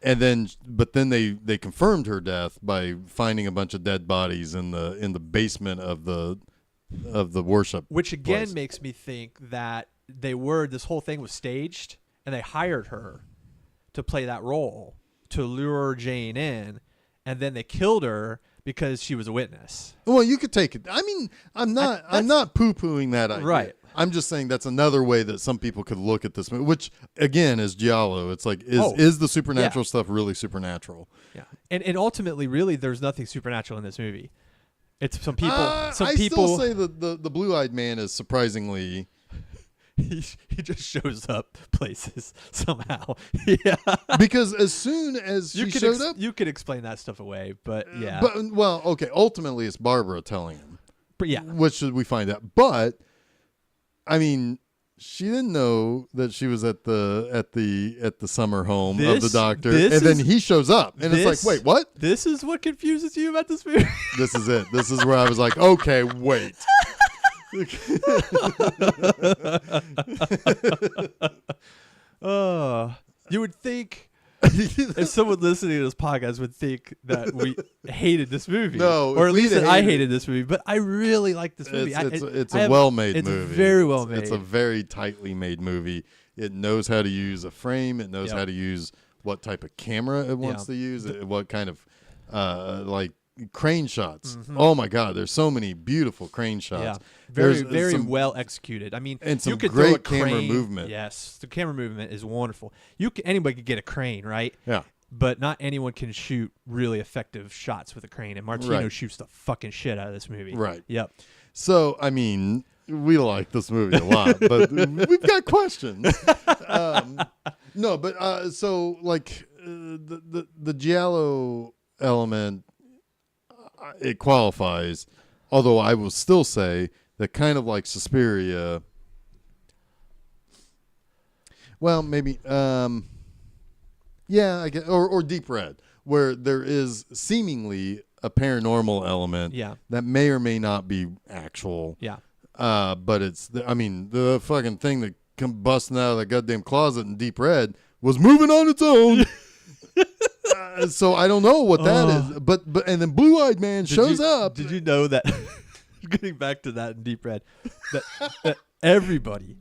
And but then they confirmed her death by finding a bunch of dead bodies in the basement of the worship. Which again place. makes me think that this whole thing was staged and they hired her to play that role to lure Jane in, and then they killed her because she was a witness. Well, you could take it. I mean, I'm not poo-pooing that idea. Right. I'm just saying that's another way that some people could look at this movie, which again is Giallo. It's like is the supernatural stuff really supernatural? Yeah. And ultimately, really, there's nothing supernatural in this movie. It's some people. I still say that the blue-eyed man is surprisingly. He just shows up places somehow. Yeah. Because as soon as she showed up, you could explain that stuff away, but yeah. But okay, ultimately it's Barbara telling him. But yeah. Which we find out. But I mean, she didn't know that she was at the summer home of the doctor, and then he shows up, and it's like, wait, what? This is what confuses you about this movie? This is it. This is where I was like, okay, wait. You would think if someone listening to this podcast would think that we hated this movie. No, or if at we'd least that I hated- hated this movie, but I really like this movie. It's a well-made it's movie. very well made. It's a very tightly made movie. It knows how to use a frame. It knows Yep. how to use what type of camera it wants to use. What kind of like crane shots. Mm-hmm. Oh my God, there's so many beautiful crane shots. Yeah, very There's some- well executed. I mean, and some you could great throw a camera crane. movement. Yes, the camera movement is wonderful. Anybody could get a crane, right? Yeah. But not anyone can shoot really effective shots with a crane, and Martino Right. shoots the fucking shit out of this movie. Right. Yep. So, I mean, we like this movie a lot, but we've got questions. No, but so like the Giallo element, it qualifies. Although I will still say that kind of like Suspiria. Well, maybe. Yeah, I guess, or Deep Red, where there is seemingly a paranormal element Yeah. that may or may not be actual. Yeah. But it's, the fucking thing that come busting out of the goddamn closet in Deep Red was moving on its own. So I don't know what that is. But and then Blue Eyed Man shows up. Did you know that? Getting back to that in Deep Red, that everybody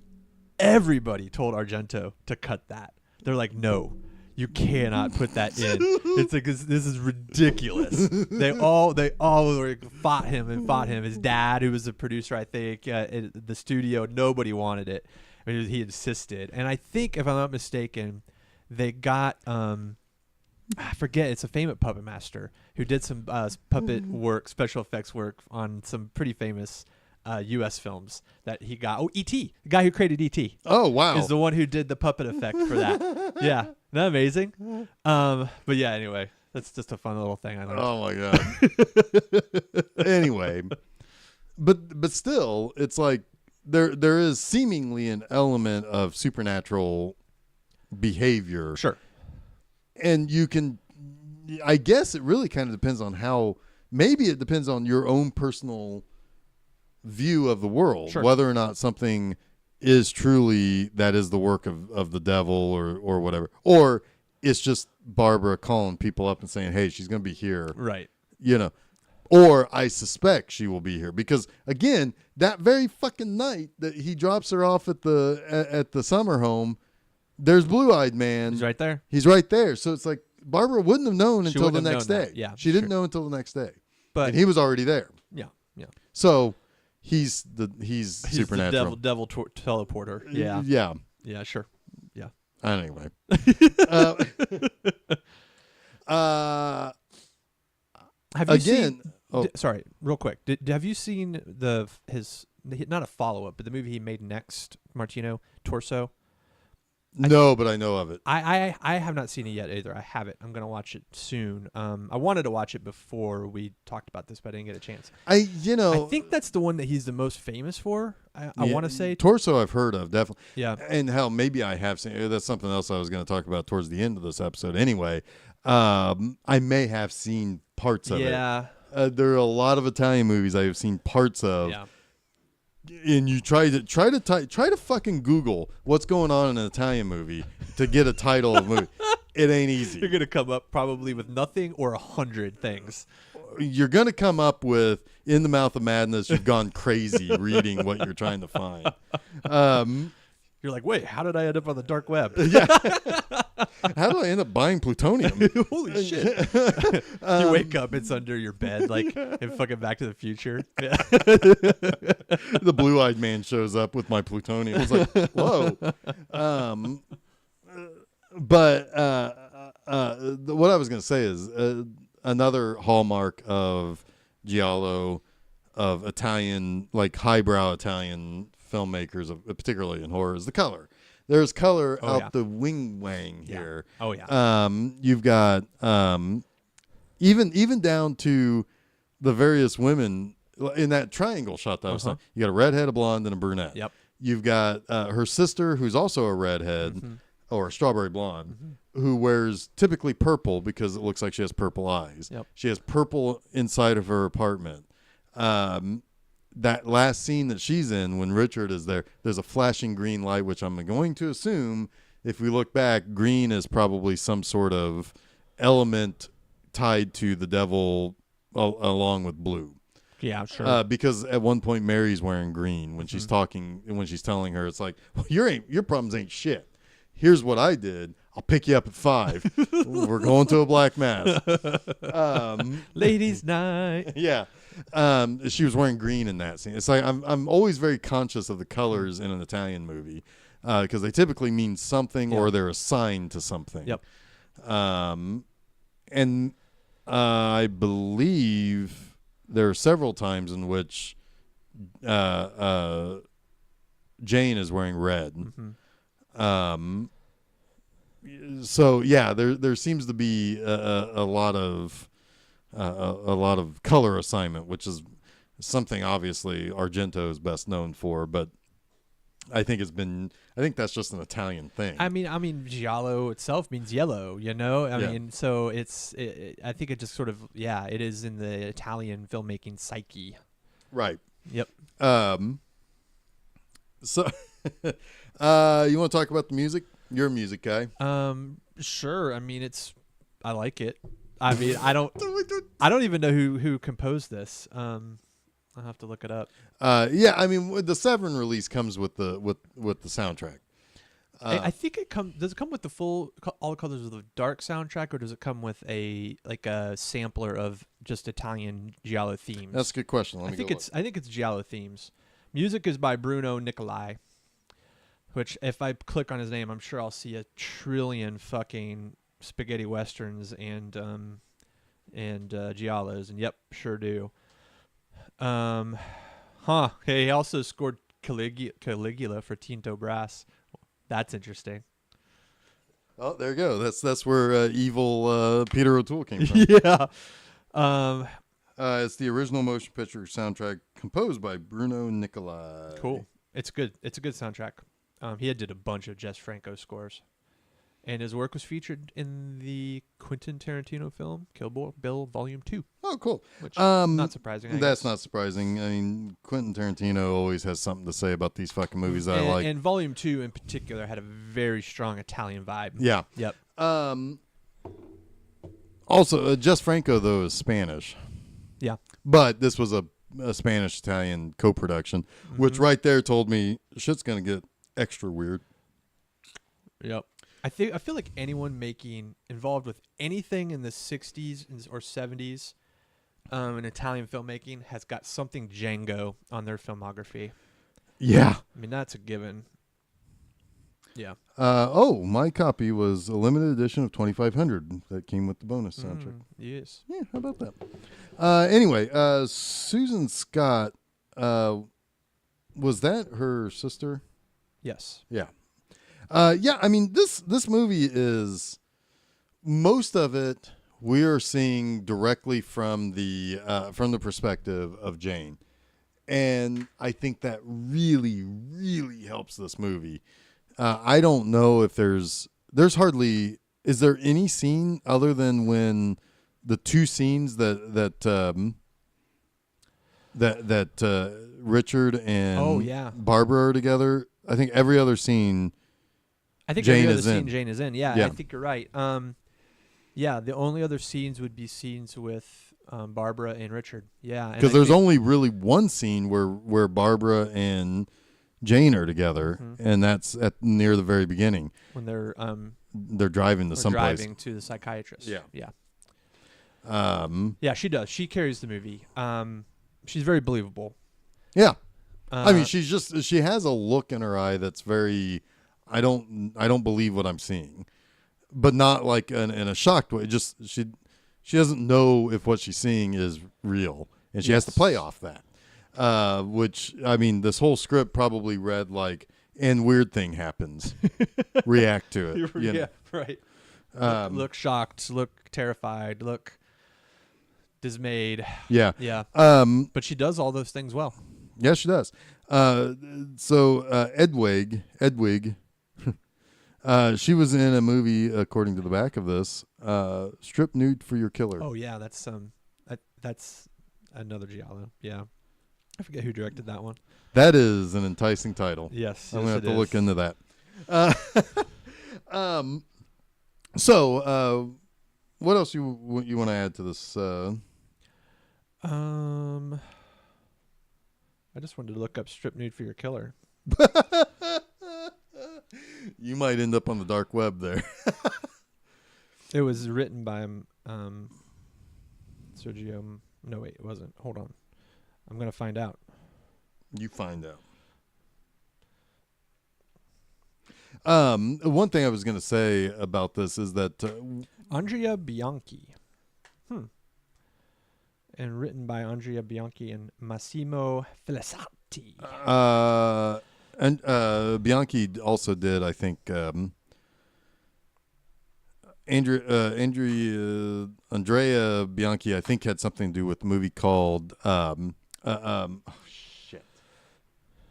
told Argento to cut that. They're like, no. You cannot put that in. It's like this is ridiculous. They all fought him. His dad, who was the producer, I think, at the studio, nobody wanted it. I mean, he insisted. And I think, if I'm not mistaken, they got I forget. It's a famous puppet master who did some puppet work, special effects work on some pretty famous U.S. films that he got. Oh, E.T. The guy who created E.T. Oh, wow. is the one who did the puppet effect for that. Yeah. Isn't that amazing? But yeah, anyway, that's just a fun little thing I learned. Oh, my God. Anyway, but still, it's like there is seemingly an element of supernatural behavior. Sure. And you can I guess it really kind of depends on how. Maybe it depends on your own personal view of the world, Sure. whether or not something is truly that is the work of the devil or whatever, or it's just Barbara calling people up and saying, "Hey, she's going to be here," Right. you know. Or I suspect she will be here because again, that very fucking night that he drops her off at the summer home, there's Blue-Eyed Man. He's right there. He's right there. So it's like Barbara wouldn't have known She until the wouldn't have next known day. that. Yeah, she didn't sure. know until the next day. But And he was already there. yeah. So he's He's supernatural. the devil teleporter. Yeah. Yeah. Yeah. Sure. Yeah. Anyway. Have you Again. seen? Sorry, real quick. Have you seen his not a follow up, but the movie he made next, Martino, Torso? No, but I know of it. I have not seen it yet either. I have it. I'm gonna watch it soon. I wanted to watch it before we talked about this, but I didn't get a chance. I think that's the one that he's the most famous for. I want to say Torso. I've heard of, definitely. Yeah. And hell, maybe I have seen. That's something else I was going to talk about towards the end of this episode. Anyway, I may have seen parts of it. Yeah. There are a lot of Italian movies I have seen parts of. Yeah. And you try to fucking Google what's going on in an Italian movie to get a title of a movie. It ain't easy. You're gonna come up probably with nothing or 100 things. You're gonna come up with In the Mouth of Madness. You've gone crazy reading what you're trying to find. You're like, wait, how did I end up on the dark web? Yeah. How do I end up buying plutonium? Holy shit. You wake up, it's under your bed, like in fucking Back to the Future. Yeah. The Blue-Eyed Man shows up with my plutonium. It's like, whoa. But what I was going to say is another hallmark of Giallo, of Italian, like highbrow Italian filmmakers, particularly in horror, is the color. There's color out the wing-wang here. Oh, yeah. You've got even down to the various women in that triangle shot that I was saying. You got a redhead, a blonde, and a brunette. Yep. You've got her sister, who's also a redhead, or a strawberry blonde, who wears typically purple because it looks like she has purple eyes. Yep. She has purple inside of her apartment. That last scene that she's in when Richard is there, there's a flashing green light, which I'm going to assume, if we look back, green is probably some sort of element tied to the devil along with blue. Yeah, sure. Because at one point Mary's wearing green when she's talking and when she's telling her, it's like, well, your problems ain't shit. Here's what I did. I'll pick you up at 5. We're going to a black mass. Ladies' night. Yeah. She was wearing green in that scene. It's like I'm always very conscious of the colors in an Italian movie because they typically mean something or they're assigned to something. Yep. And I believe there are several times in which Jane is wearing red. So yeah, there seems to be a lot of color assignment, which is something obviously Argento is best known for, but I think that's just an Italian thing. I mean, Giallo itself means yellow, you know? I mean, so I think it just sort of, it is in the Italian filmmaking psyche. Right. Yep. So, you want to talk about the music? You're a music guy. Sure. I mean, I like it. I mean, I don't even know who composed this. I'll have to look it up. Yeah, I mean, the Severin release comes with the soundtrack. I think does it come with the full All Colors of the Dark soundtrack, or does it come with a sampler of just Italian Giallo themes? That's a good question. I think it's Giallo themes. Music is by Bruno Nicolai, which if I click on his name, I'm sure I'll see a trillion fucking spaghetti westerns and Giallos, and yep, sure do. Hey, he also scored Caligula for Tinto Brass. That's interesting. Oh, there you go. That's where evil Peter O'Toole came from. Yeah. It's the original motion picture soundtrack composed by Bruno Nicolai. Cool. It's good. It's a good soundtrack. He did a bunch of Jess Franco scores. And his work was featured in the Quentin Tarantino film Kill Bill Volume 2. Oh, cool. Which not surprising. That's guess. not surprising. I mean, Quentin Tarantino always has something to say about these fucking movies that I like. And Volume 2 in particular had a very strong Italian vibe. Yeah. Yep. Also, Jess Franco, though, is Spanish. Yeah. But this was a Spanish-Italian co-production, which right there told me shit's going to get extra weird. Yep. I feel like anyone involved with anything in the 60s or 70s in Italian filmmaking has got something Django on their filmography. Yeah. I mean, that's a given. Yeah. My copy was a limited edition of 2500 that came with the bonus soundtrack. Yes. Yeah, how about that? Anyway, Susan Scott, was that her sister? Yes. Yeah. Yeah, I mean, this movie is, most of it we are seeing directly from the perspective of Jane. And I think that really, really helps this movie. I don't know if there's hardly, is there any scene other than when the two scenes that Richard and Barbara are together? I think every other scene Jane is in. Jane is in. Yeah, Yeah. I think you're right. Yeah, the only other scenes would be scenes with Barbara and Richard. Yeah, because there's only really one scene where Barbara and Jane are together, and that's near the very beginning when they're driving to someplace. Driving to the psychiatrist. Yeah. Yeah. Yeah, she does. She carries the movie. She's very believable. Yeah. I mean, she has a look in her eye that's very, I don't believe what I'm seeing, but not like in a shocked way. Just she doesn't know if what she's seeing is real, and she has to play off that. Which, I mean, this whole script probably read like, and weird thing happens, react to it. Yeah, right. Look shocked, look terrified, look dismayed. Yeah. Yeah. But she does all those things well. Yeah, she does. Edwig, she was in a movie, according to the back of this, Strip Nude for Your Killer. Oh yeah, that's another Giallo. Yeah. I forget who directed that one. That is an enticing title. Yes. I'm going to have to look into that. So, what else you want to add to this? I just wanted to look up Strip Nude for Your Killer. You might end up on the dark web there. It was written by Sergio. No, wait, it wasn't. Hold on. I'm going to find out. You find out. One thing I was going to say about this is that Andrea Bianchi. And written by Andrea Bianchi and Massimo Felicati. And Bianchi also did, I think, Andrea Bianchi, I think, had something to do with the movie called shit.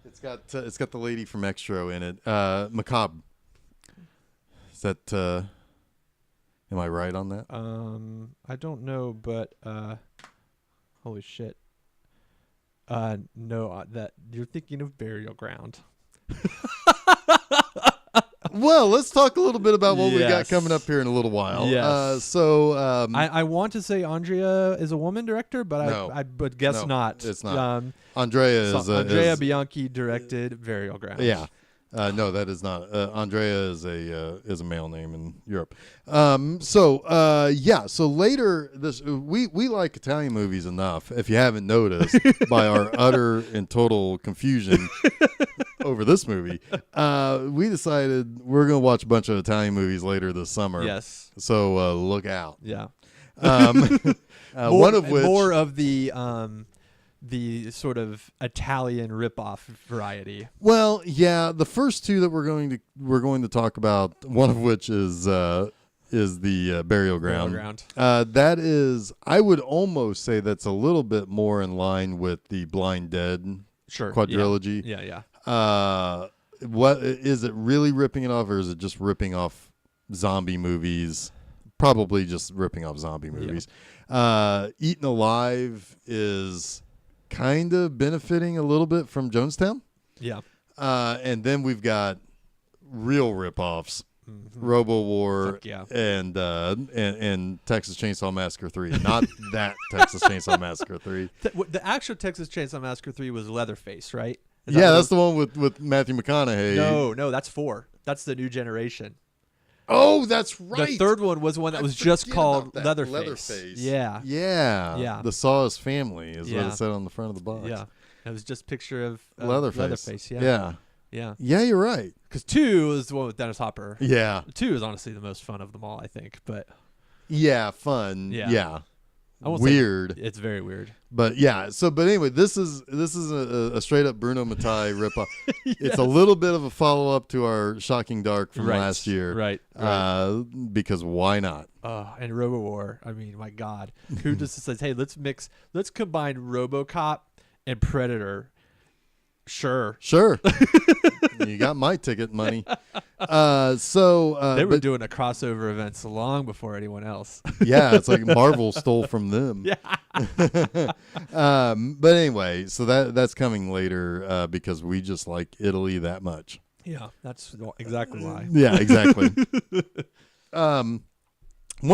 It's got the lady from Extra in it. Macabre. Is that am I right on that? I don't know, but holy shit. No, that you're thinking of Burial Ground. Well, let's talk a little bit about what we got coming up here in a little while. Yes. I want to say Andrea is a woman director, but I would guess not. It's not. Andrea Bianchi directed Burial Ground. Yeah. No, that is not. Andrea is a male name in Europe. So later we like Italian movies enough, if you haven't noticed, by our utter and total confusion over this movie. We decided we're going to watch a bunch of Italian movies later this summer. Yes. So look out. Yeah. One of which more of the sort of Italian ripoff variety. Well, yeah, the first two that we're going to talk about, one of which is the Burial Ground. That is, I would almost say that's a little bit more in line with the Blind Dead quadrilogy. Yeah. What is it really ripping it off, or is it just ripping off zombie movies, probably just ripping off zombie movies. Eaten Alive is kind of benefiting a little bit from Jonestown. Yeah. And then we've got real rip-offs. Mm-hmm. Robo War Fuck yeah. and Texas Chainsaw Massacre 3. Not that Texas Chainsaw Massacre 3. The actual Texas Chainsaw Massacre 3 was Leatherface, right? That's the one with Matthew McConaughey. No, that's 4. That's the new generation. Oh, that's right. The third one was one that was just called Leatherface. Leatherface. Yeah. Yeah. The Saw's family is what it said on the front of the box. Yeah. It was just a picture of Leatherface. Yeah. Yeah, you're right. Because 2 is the one with Dennis Hopper. Yeah. 2 is honestly the most fun of them all, I think. But yeah, fun. Yeah. I won't weird. Say it's very weird. But yeah, but anyway, this is a straight up Bruno Mattei ripoff. Yes. It's a little bit of a follow up to our Shocking Dark from last year. Right. Because why not? And Robo War. I mean, my God. Who just says, hey, let's combine RoboCop and Predator. Sure. You got my ticket money. They were doing a crossover events long before anyone else. Yeah, it's like Marvel stole from them. Yeah. But anyway, so that's coming later because we just like Italy that much. Yeah, that's exactly why. Yeah, exactly. One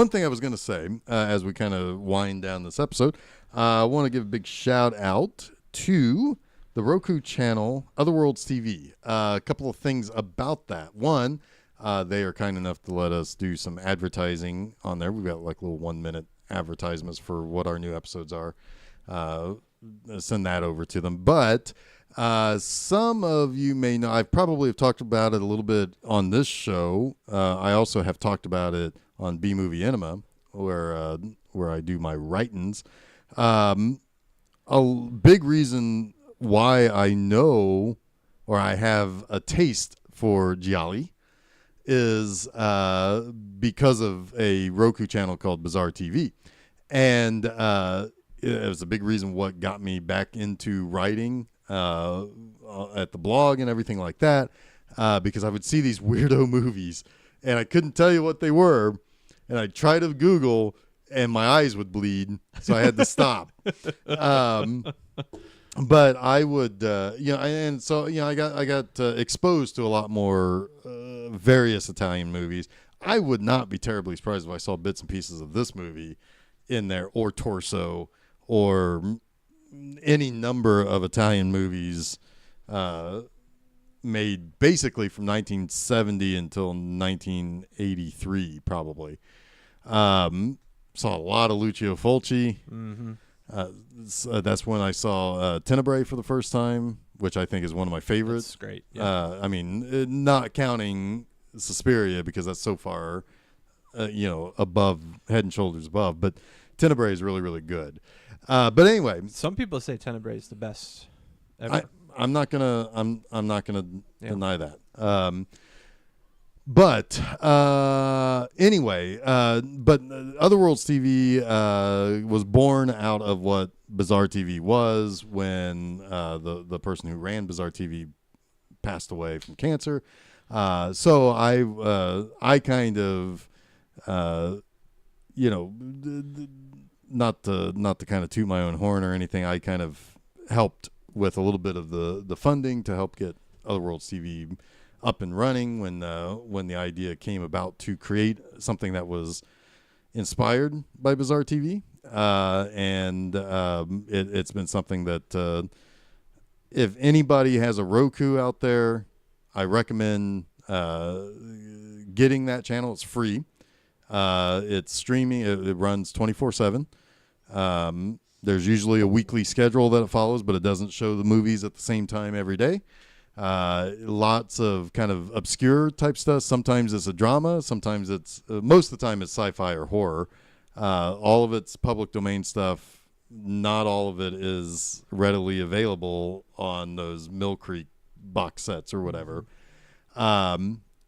thing I was going to say as we kind of wind down this episode, I want to give a big shout out to the Roku channel, Otherworlds TV. A couple of things about that. One, they are kind enough to let us do some advertising on there. We've got like little 1-minute advertisements for what our new episodes are. Send that over to them. But some of you may know, I probably have talked about it a little bit on this show. I also have talked about it on B Movie Enema, where I do my writings. A big reason why I know or I have a taste for Giallo is because of a Roku channel called Bizarre TV. And it was a big reason what got me back into writing at the blog and everything like that, because I would see these weirdo movies and I couldn't tell you what they were. And I'd try to Google and my eyes would bleed, so I had to stop. But I would, and so I got exposed to a lot more various Italian movies. I would not be terribly surprised if I saw bits and pieces of this movie in there, or Torso, or any number of Italian movies made basically from 1970 until 1983, probably. Saw a lot of Lucio Fulci. Mm-hmm. That's when I saw Tenebrae for the first time, which I think is one of my favorites. That's great. Yeah. I mean, not counting Suspiria because that's so far, above, head and shoulders above. But Tenebrae is really, really good. But anyway, some people say Tenebrae is the best ever. I'm not gonna deny that. But anyway, but Otherworlds TV was born out of what Bizarre TV was when the person who ran Bizarre TV passed away from cancer. So I kind of, not to kind of toot my own horn or anything, I kind of helped with a little bit of the funding to help get Otherworlds TV up and running when the idea came about to create something that was inspired by Bizarre TV, and it's been something that if anybody has a Roku out there, I recommend getting that channel. It's free. It's streaming. It runs 24/7. There's usually a weekly schedule that it follows, but it doesn't show the movies at the same time every day. Lots of kind of obscure type stuff. Sometimes it's a drama. Sometimes it's most of the time it's sci-fi or horror. All of it's public domain stuff. Not all of it is readily available on those Mill Creek box sets or whatever.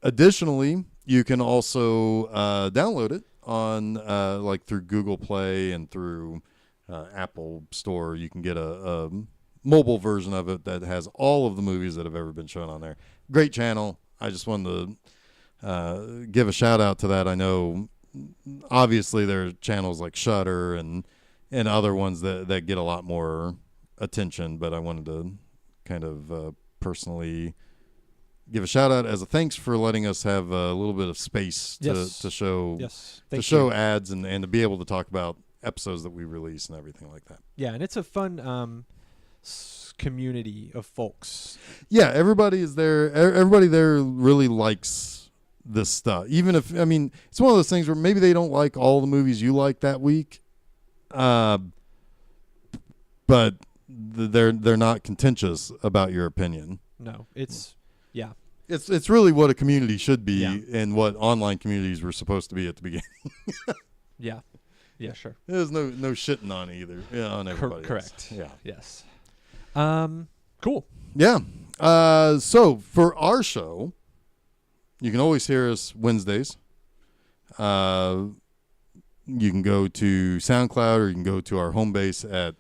Additionally, you can also download it on like through Google Play and through Apple Store. You can get a mobile version of it that has all of the movies that have ever been shown on there. Great channel. I just wanted to give a shout out to that. I know, obviously, there are channels like Shudder and other ones that get a lot more attention, but I wanted to kind of personally give a shout out as a thanks for letting us have a little bit of space to show ads and to be able to talk about episodes that we release and everything like that. Yeah, and it's a fun community of folks. Yeah, everybody is there. Everybody there really likes this stuff. Even if, I mean, it's one of those things where maybe they don't like all the movies you like that week, but they're not contentious about your opinion. No, it's yeah. It's really what a community should be, Yeah. and what online communities were supposed to be at the beginning. Yeah. Yeah, sure. There's no shitting on either. Yeah, on everybody. Correct. Else. Yeah. Yes. Cool. Yeah. So for our show, you can always hear us Wednesdays. You can go to SoundCloud, or you can go to our home base at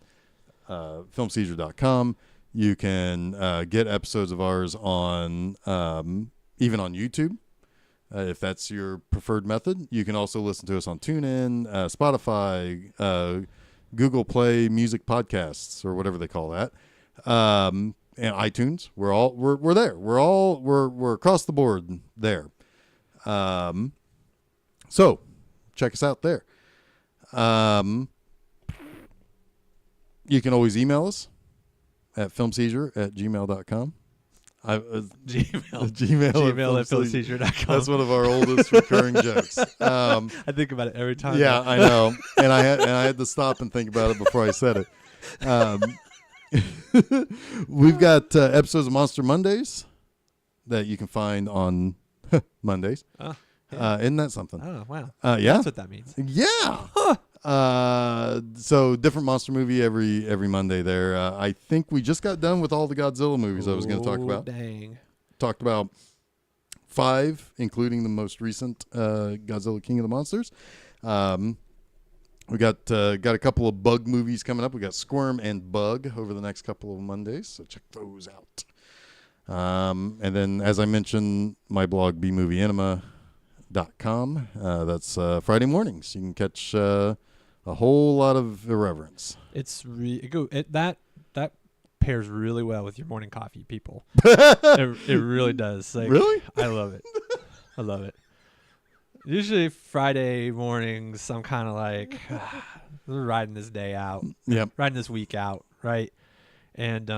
filmseizure.com. You can get episodes of ours on even on YouTube. If that's your preferred method. You can also listen to us on TuneIn, Spotify, Google Play Music Podcasts, or whatever they call that, and iTunes. We're there. We're across the board there. So check us out there. You can always email us at filmseizure@gmail.com. Gmail at filmseizure.com. That's one of our oldest recurring jokes. I think about it every time. Yeah, I know, and I had to stop and think about it before I said it. We've got episodes of Monster Mondays that you can find on Mondays. Oh, yeah. Isn't that something? Oh, wow. Yeah, That's what that means. Yeah. So different monster movie every Monday there. I think we just got done with all the Godzilla movies I was going to talk about. Dang. Talked about 5, including the most recent Godzilla King of the Monsters. We got a couple of Bug movies coming up. We got Squirm and Bug over the next couple of Mondays, so check those out. And then, as I mentioned, my blog bmovieenema.com. That's Friday mornings. You can catch a whole lot of irreverence. It's that pairs really well with your morning coffee, people. it really does. Like, Really? I love it. I love it. Usually Friday mornings, I'm kind of like we're riding this day out. Yep. Riding this week out, right? And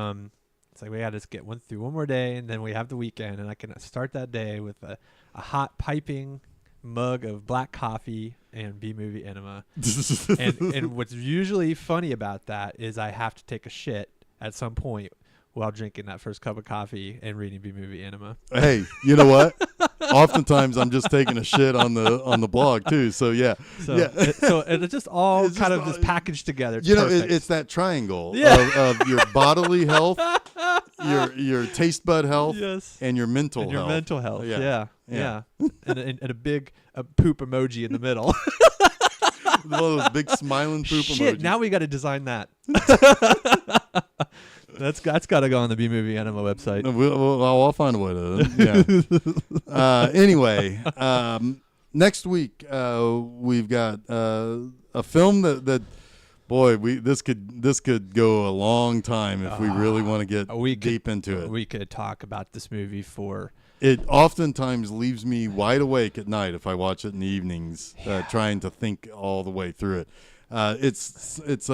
it's like we got to get through one more day, and then we have the weekend, and I can start that day with a hot piping mug of black coffee and B-movie enema. and what's usually funny about that is I have to take a shit at some point while drinking that first cup of coffee and reading B-movie enema. Hey, you know what? Oftentimes I'm just taking a shit on the blog too. So yeah. So yeah. It's just all It's kind just of just packaged together. It's it's that triangle of your bodily health, your taste bud health, yes, and your mental and your health. mental health. Yeah. Yeah. and a big poop emoji in the middle. One of those big smiling poop Shit, emojis. now we got to design that. That's got to go on the B-movie enema website. I'll find a way to. Yeah. Anyway, next week we've got a film that boy, this could go a long time if we really want to get deep into it. We could talk about this movie for. It oftentimes leaves me wide awake at night if I watch it in the evenings, trying to think all the way through it. It's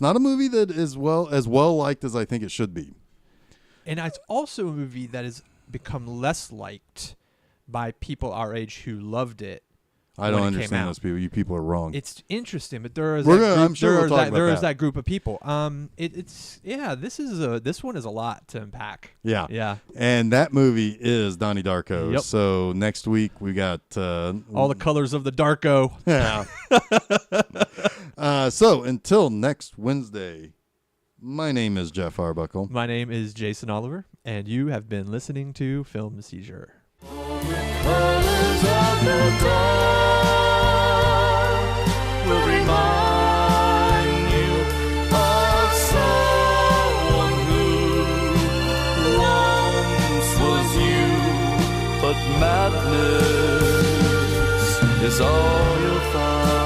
not a movie that is as well liked as I think it should be. And it's also a movie that has become less liked by people our age who loved it. I don't understand those people. You people are wrong. It's interesting, but there is that group of people. This one is a lot to unpack. Yeah. Yeah. And that movie is Donnie Darko. Yep. So next week we got all the colors of the Darko. Yeah. So until next Wednesday, my name is Jeff Arbuckle. My name is Jason Oliver, and you have been listening to Film Seizure. Colors of the dark will remind you of someone who once was you, but madness is all you'll find.